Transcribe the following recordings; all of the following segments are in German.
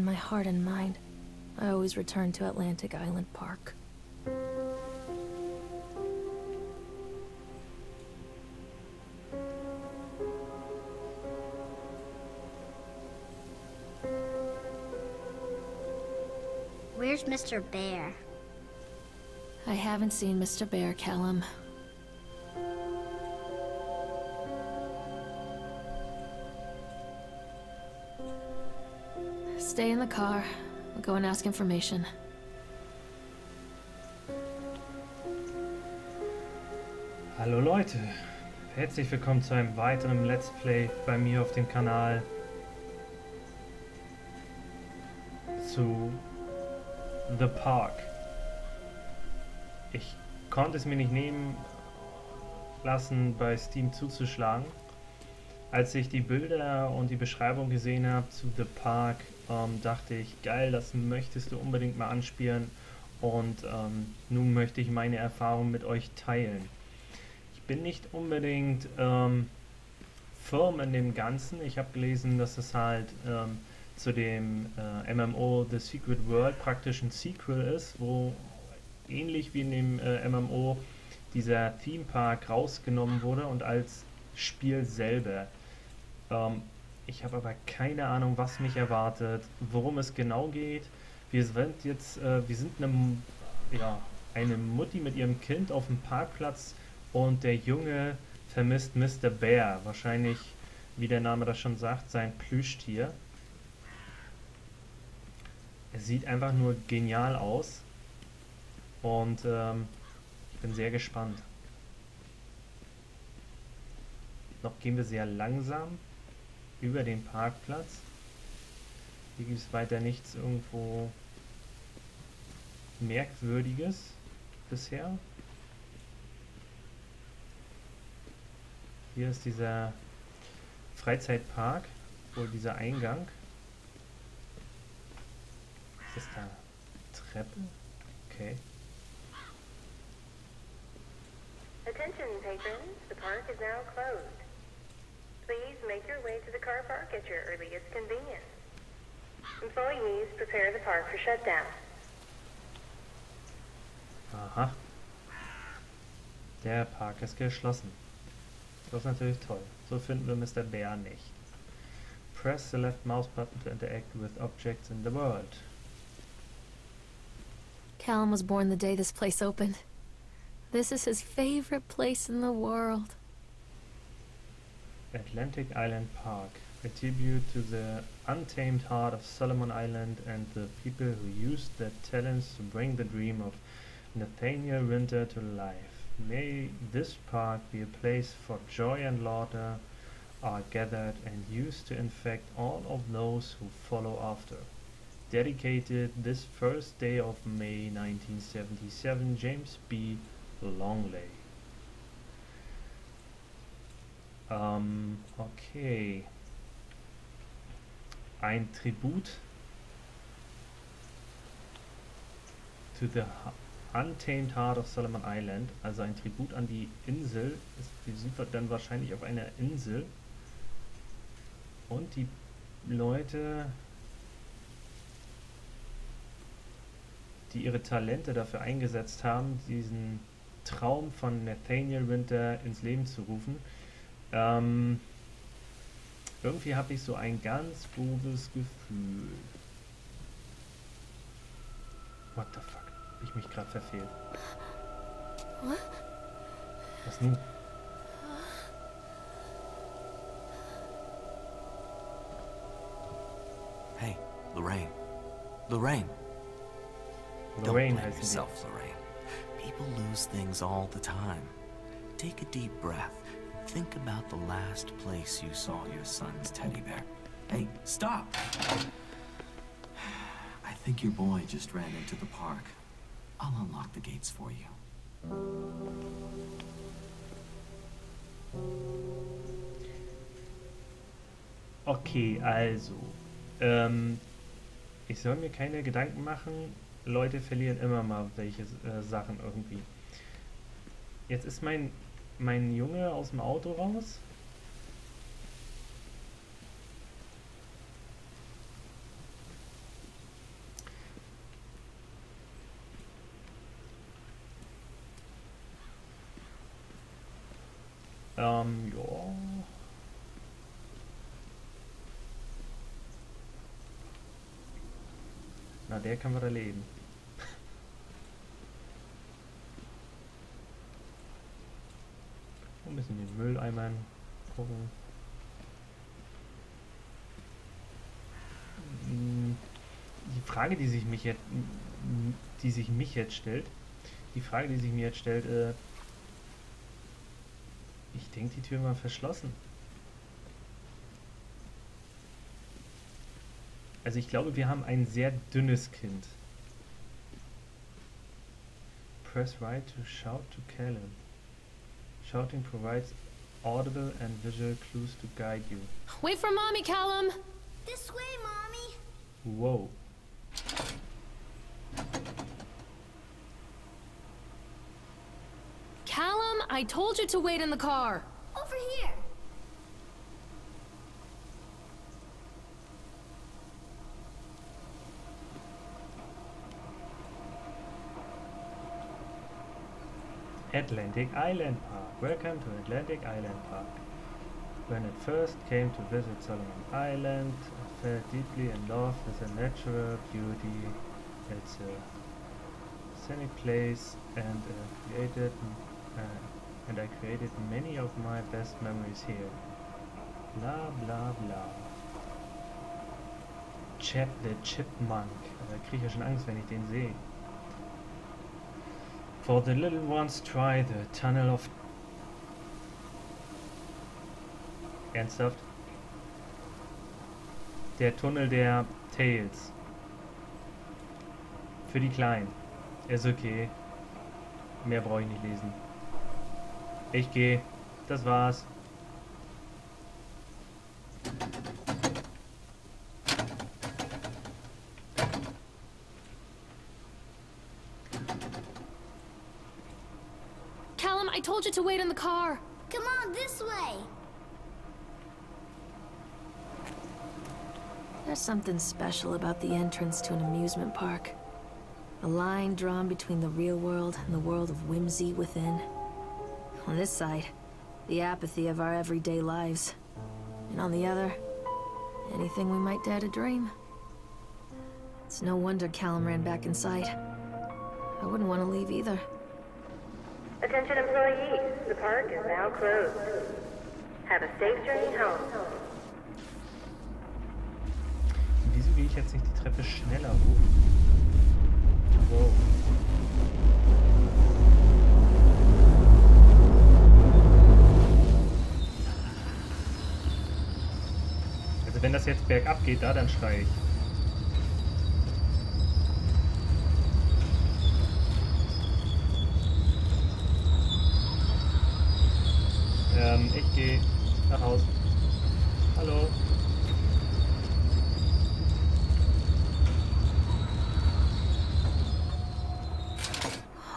in my heart and mind, I always return to Atlantic Island Park. Where's Mr. Bear? I haven't seen Mr. Bear, Callum. Stay in the car. I'll go and ask information. Hallo Leute, herzlich willkommen zu einem weiteren Let's Play bei mir auf dem Kanal zu The Park. Ich konnte es mir nicht nehmen lassen, bei Steam zuzuschlagen. Als ich die Bilder und die Beschreibung gesehen habe zu The Park, dachte ich, geil, das möchtest du unbedingt mal anspielen, und nun möchte ich meine Erfahrung mit euch teilen. Ich bin nicht unbedingt firm in dem Ganzen. Ich habe gelesen, dass es halt zu dem MMO The Secret World praktisch ein Sequel ist, wo ähnlich wie in dem MMO dieser Theme Park rausgenommen wurde und als Spiel selber. Ich habe aber keine Ahnung, was mich erwartet, worum es genau geht. Wir sind jetzt, eine Mutti mit ihrem Kind auf dem Parkplatz, und der Junge vermisst Mr. Bear, wahrscheinlich, wie der Name das schon sagt, sein Plüschtier. Er sieht einfach nur genial aus, und ich bin sehr gespannt. Noch gehen wir sehr langsam über den Parkplatz. Hier gibt es weiter nichts irgendwo Merkwürdiges bisher. Hier ist dieser Freizeitpark, wohl dieser Eingang. Ist das da Treppe? Okay. Attention patrons, the park is now closed. Please make your way to the car park at your earliest convenience. Employees prepare the park for shutdown. Aha. Der Park ist geschlossen. Das ist natürlich toll. So finden wir Mr. Bear nicht. Press the left mouse button to interact with objects in the world. Callum was born the day this place opened. This is his favorite place in the world. Atlantic Island Park, a tribute to the untamed heart of Solomon Island and the people who used their talents to bring the dream of Nathaniel Winter to life. May this park be a place for joy and laughter are gathered and used to infect all of those who follow after. Dedicated this first day of May 1977, James B. Longley. Okay. Ein Tribut to the Untamed Heart of Solomon Island, also ein Tribut an die Insel. Wir sind dann wahrscheinlich auf einer Insel. Und die Leute, die ihre Talente dafür eingesetzt haben, diesen Traum von Nathaniel Winter ins Leben zu rufen. Irgendwie habe ich so ein ganz doofes Gefühl. What the fuck? Hab ich mich gerade verfehlt. Was nun? Hey, Lorraine. Lorraine. Lorraine Don't blame heißt sie. yourself, Lorraine. People lose things all the time. Take a deep breath. Think about the last place you saw your son's teddy bear. Hey, stop! I think your boy just ran into the park. I'll unlock the gates for you. Okay, also. Ich soll mir keine Gedanken machen. Leute verlieren immer mal welche Sachen irgendwie. Jetzt ist mein Junge aus dem Auto raus. Ja. Na, der kann wir erleben. Ein bisschen den Mülleimern gucken. Die Frage, die sich mich jetzt stellt, ich denke, die Tür war verschlossen. Also ich glaube, wir haben ein sehr dünnes Kind. Press right to shout to Callum. Shouting provides audible and visual clues to guide you. Wait for Mommy, Callum! This way, Mommy. Wow. Callum, I told you to wait in the car! Over here. Atlantic Island Park. Welcome to Atlantic Island Park. When I first came to visit Solomon Island, I fell deeply in love with the natural beauty. It's a scenic place, and I created many of my best memories here. Blah blah blah. Chap the Chipmunk. Da kriege ich ja schon Angst, wenn ich den sehe. For the little ones, try the tunnel of... Ernsthaft? Der Tunnel der Tales. Für die Kleinen. Ist okay. Mehr brauche ich nicht lesen. Ich gehe. Das war's. Callum, I told you to wait in the car! Come on, this way. There's something special about the entrance to an amusement park. A line drawn between the real world and the world of whimsy within. On this side, the apathy of our everyday lives. And on the other, anything we might dare to dream. It's no wonder Callum ran back inside. I wouldn't want to leave either. Attention employees, the park is now closed. Have a safe journey home. Wieso gehe ich jetzt nicht die Treppe schneller hoch? Wow. Also wenn das jetzt bergab geht, dann schreie ich. Ich gehe nach Hause. Hallo.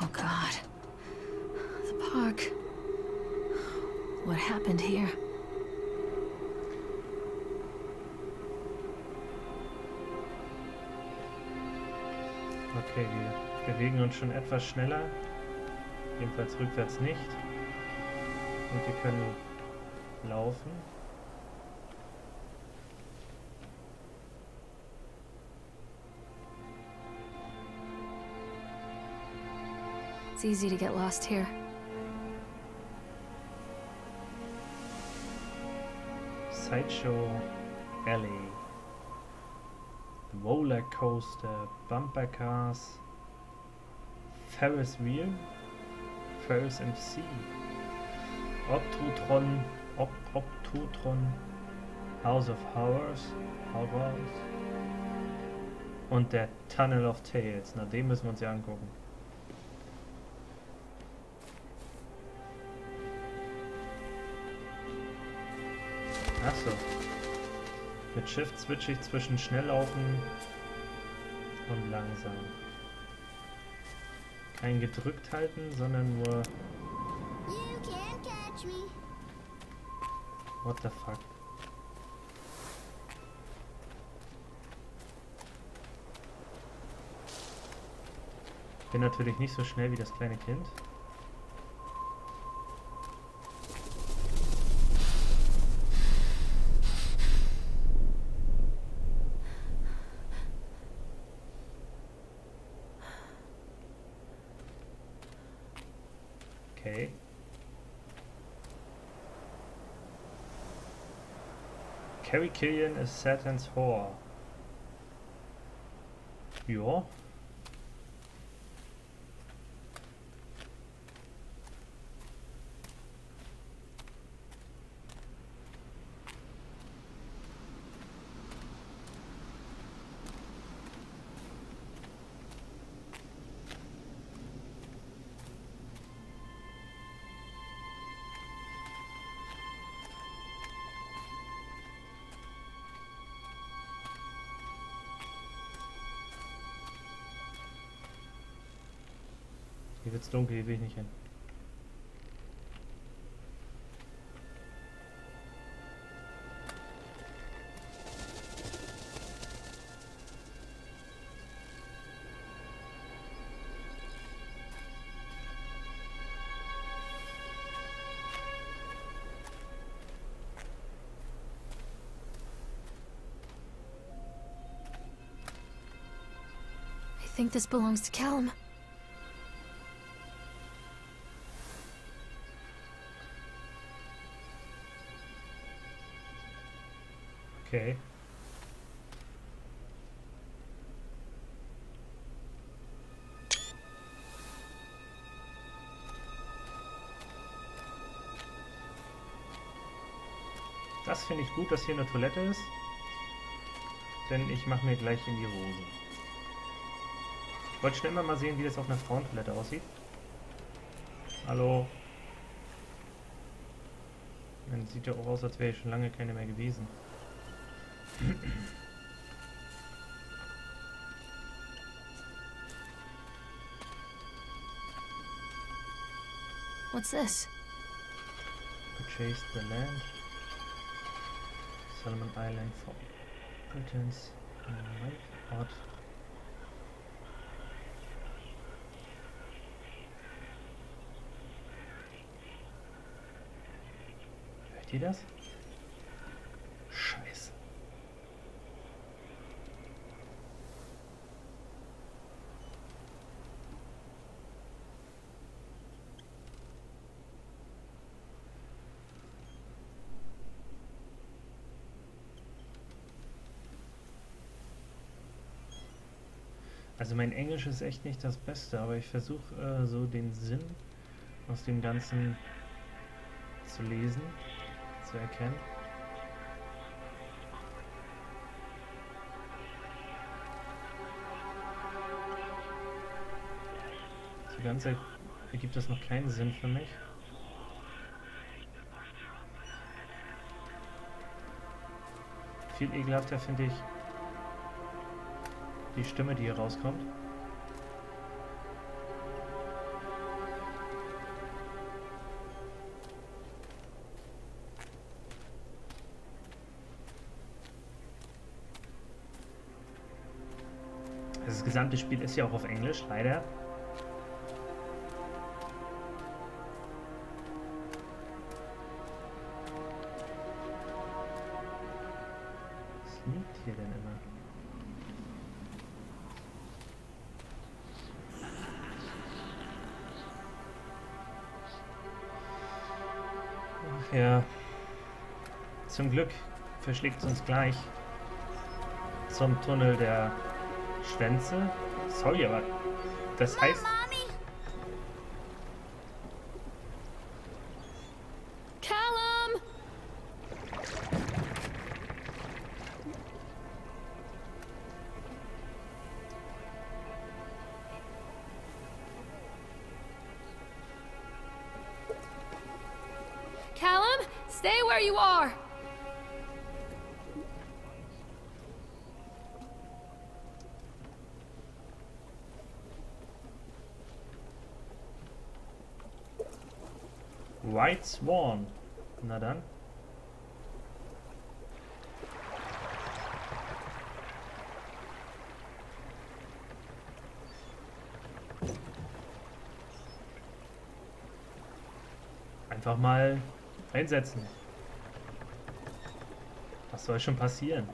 Oh God. The park. What happened here? Okay, wir bewegen uns schon etwas schneller. Jedenfalls rückwärts nicht. Und wir können laufen. It's easy to get lost here. Sideshow Alley. Roller coaster, bumper cars, Ferris wheel, Ferris MC, Optutron, House of Horrors, und der Tunnel of Tales. Na, den müssen wir uns ja angucken. Achso. Mit Shift switche ich zwischen Schnelllaufen und langsam. Kein gedrückt halten, sondern nur... You can't catch me. What the fuck? Bin natürlich nicht so schnell wie das kleine Kind. Okay. Carrie Killian is Satan's whore. Ja. Hier wird's dunkel, hier will ich nicht hin. I think this belongs to Callum. Okay. Das finde ich gut, dass hier eine Toilette ist. Denn ich mache mir gleich in die Hose. Ich wollte schnell mal sehen, wie das auf einer Frauentoilette aussieht. Hallo. Man sieht ja auch aus, als wäre ich schon lange keine mehr gewesen. What's this? Purchase the land. Solomon Island for Britain's Ort. Hört ihr das? Scheiße. Also mein Englisch ist echt nicht das Beste, aber ich versuche so den Sinn aus dem Ganzen zu lesen, zu erkennen. Die ganze Zeit ergibt das noch keinen Sinn für mich. Viel ekelhafter finde ich die Stimme, die hier rauskommt. Das gesamte Spiel ist ja auch auf Englisch, leider. Was liegt hier denn immer? Ach ja. Zum Glück verschlägt es uns gleich zum Tunnel der Schwänze. Sorry, aber das heißt... Callum! Callum, stay where you are! White Swan. Na dann. Einfach mal einsetzen. Was soll schon passieren?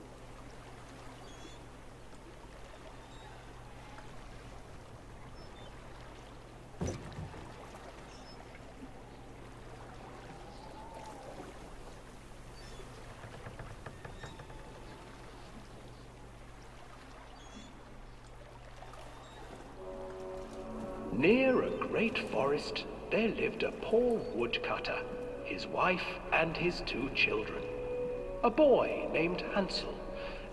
Near a great forest, there lived a poor woodcutter, his wife and his 2 children. A boy named Hansel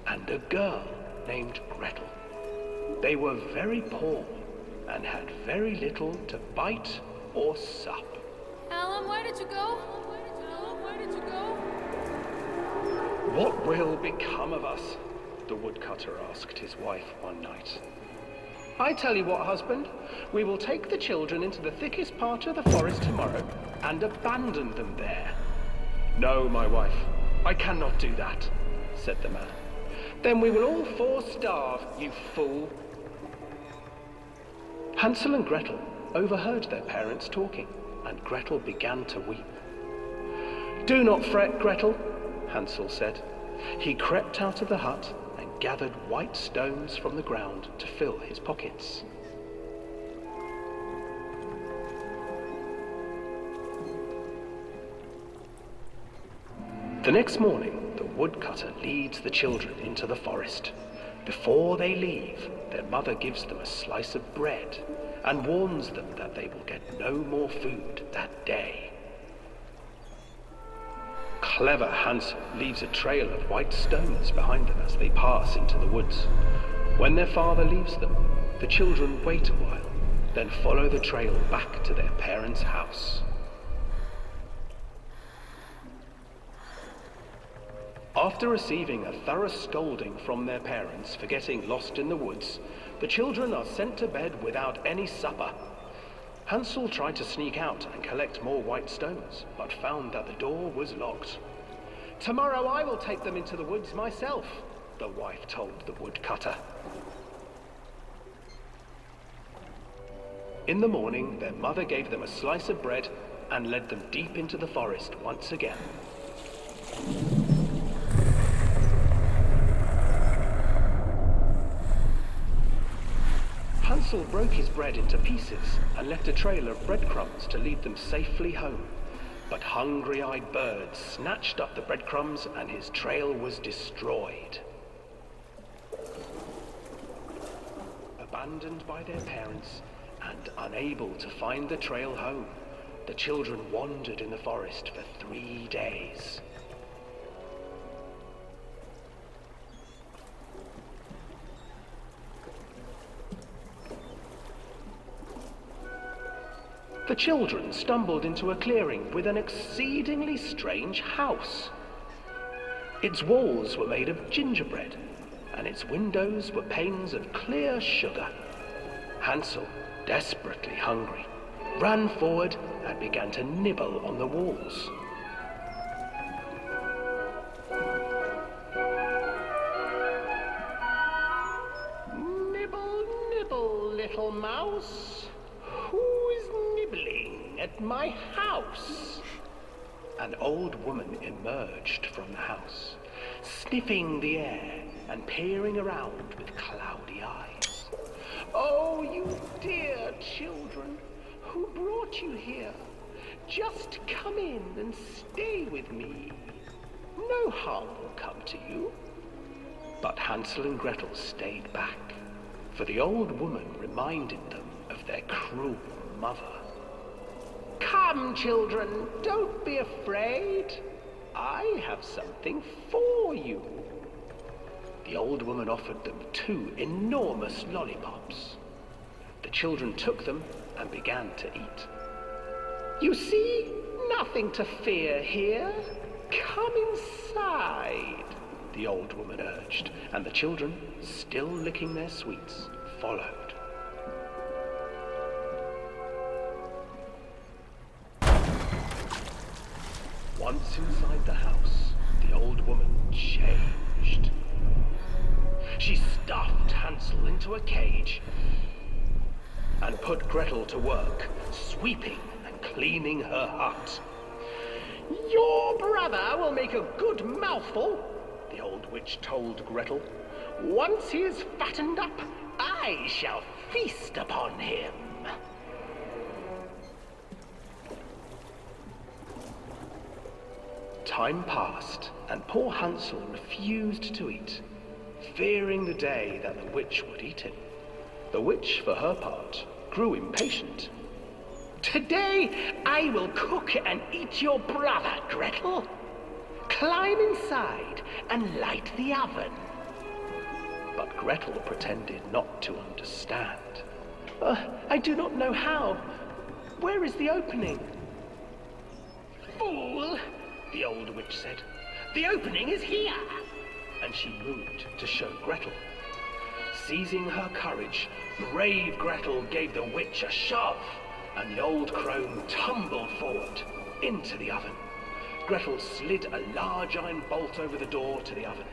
and a girl named Gretel. They were very poor and had very little to bite or sup. Alan, where did you go? Alan, where did you go? What will become of us? The woodcutter asked his wife one night. I tell you what, husband, we will take the children into the thickest part of the forest tomorrow and abandon them there. No, my wife, I cannot do that, said the man. Then we will all 4 starve, you fool. Hansel and Gretel overheard their parents talking, and Gretel began to weep. Do not fret, Gretel, Hansel said. He crept out of the hut and gathered white stones from the ground to fill his pockets. The next morning, the woodcutter leads the children into the forest. Before they leave, their mother gives them a slice of bread and warns them that they will get no more food that day. Clever Hansel leaves a trail of white stones behind them as they pass into the woods. When their father leaves them, the children wait a while, then follow the trail back to their parents' house. After receiving a thorough scolding from their parents for getting lost in the woods, the children are sent to bed without any supper. Hansel tried to sneak out and collect more white stones, but found that the door was locked. Tomorrow I will take them into the woods myself, the wife told the woodcutter. In the morning, their mother gave them a slice of bread and led them deep into the forest once again. Hansel broke his bread into pieces and left a trail of breadcrumbs to lead them safely home. But hungry-eyed birds snatched up the breadcrumbs and his trail was destroyed. Abandoned by their parents and unable to find the trail home, the children wandered in the forest for 3 days. The children stumbled into a clearing with an exceedingly strange house. Its walls were made of gingerbread, and its windows were panes of clear sugar. Hansel, desperately hungry, ran forward and began to nibble on the walls. Nibble, nibble, little mouse. Who's nibbling at my house? An old woman emerged from the house, sniffing the air and peering around with cloudy eyes. Oh, you dear children, who brought you here? Just come in and stay with me. No harm will come to you. But Hansel and Gretel stayed back, for the old woman reminded them of their cruel mother. Come, children, don't be afraid. I have something for you. The old woman offered them 2 enormous lollipops. The children took them and began to eat. You see, nothing to fear here. Come inside, the old woman urged, and the children, still licking their sweets, followed. Once inside the house, the old woman changed. She stuffed Hansel into a cage and put Gretel to work, sweeping and cleaning her hut. Your brother will make a good mouthful, the old witch told Gretel. Once he is fattened up, I shall feast upon him. Time passed, and poor Hansel refused to eat, fearing the day that the witch would eat him. The witch, for her part, grew impatient. Today, I will cook and eat your brother, Gretel. Climb inside and light the oven. But Gretel pretended not to understand. I do not know how. Where is the opening? Fool, the old witch said. The opening is here. And she moved to show Gretel. Seizing her courage, brave Gretel gave the witch a shove, and the old crone tumbled forward into the oven. Gretel slid a large iron bolt over the door to the oven.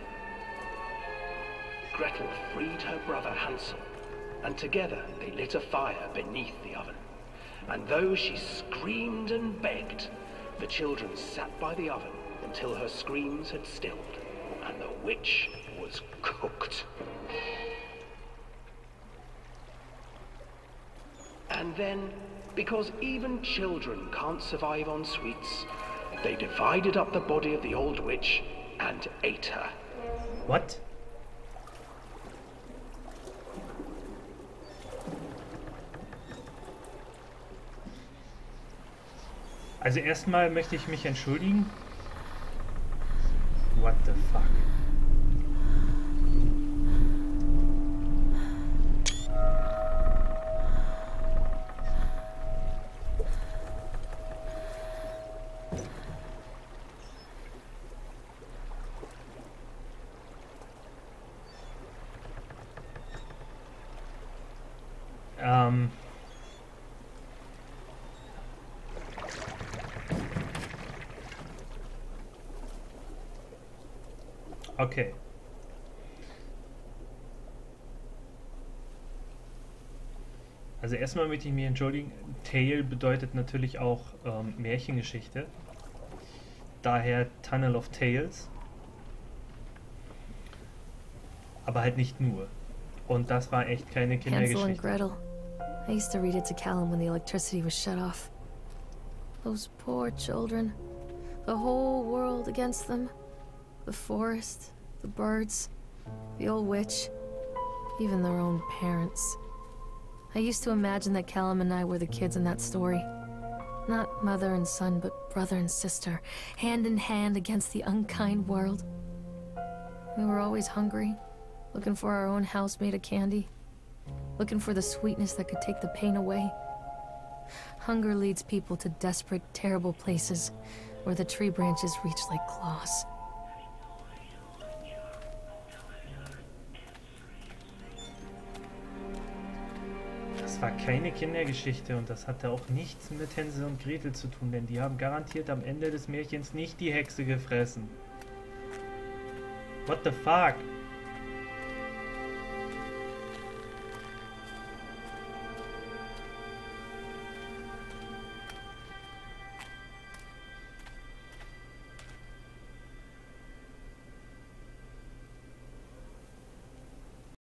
Gretel freed her brother Hansel, and together they lit a fire beneath the oven. And though she screamed and begged, the children sat by the oven until her screams had stilled, and the witch was cooked. And then, because even children can't survive on sweets, they divided up the body of the old witch and ate her. What? Also erstmal möchte ich mich entschuldigen. What the fuck? Okay. Also erstmal möchte ich mich entschuldigen. Tale bedeutet natürlich auch Märchengeschichte. Daher Tunnel of Tales. Aber halt nicht nur. Und das war echt keine Hansel and Kindergeschichte. Gretel. I used to read it to Callum when the electricity was shut off. Those poor children. The whole world against them. The forest, the birds, the old witch, even their own parents. I used to imagine that Callum and I were the kids in that story. Not mother and son, but brother and sister, hand in hand against the unkind world. We were always hungry, looking for our own house made of candy, looking for the sweetness that could take the pain away. Hunger leads people to desperate, terrible places where the tree branches reach like claws. Das war keine Kindergeschichte und das hatte auch nichts mit Hänsel und Gretel zu tun, denn die haben garantiert am Ende des Märchens nicht die Hexe gefressen. What the fuck?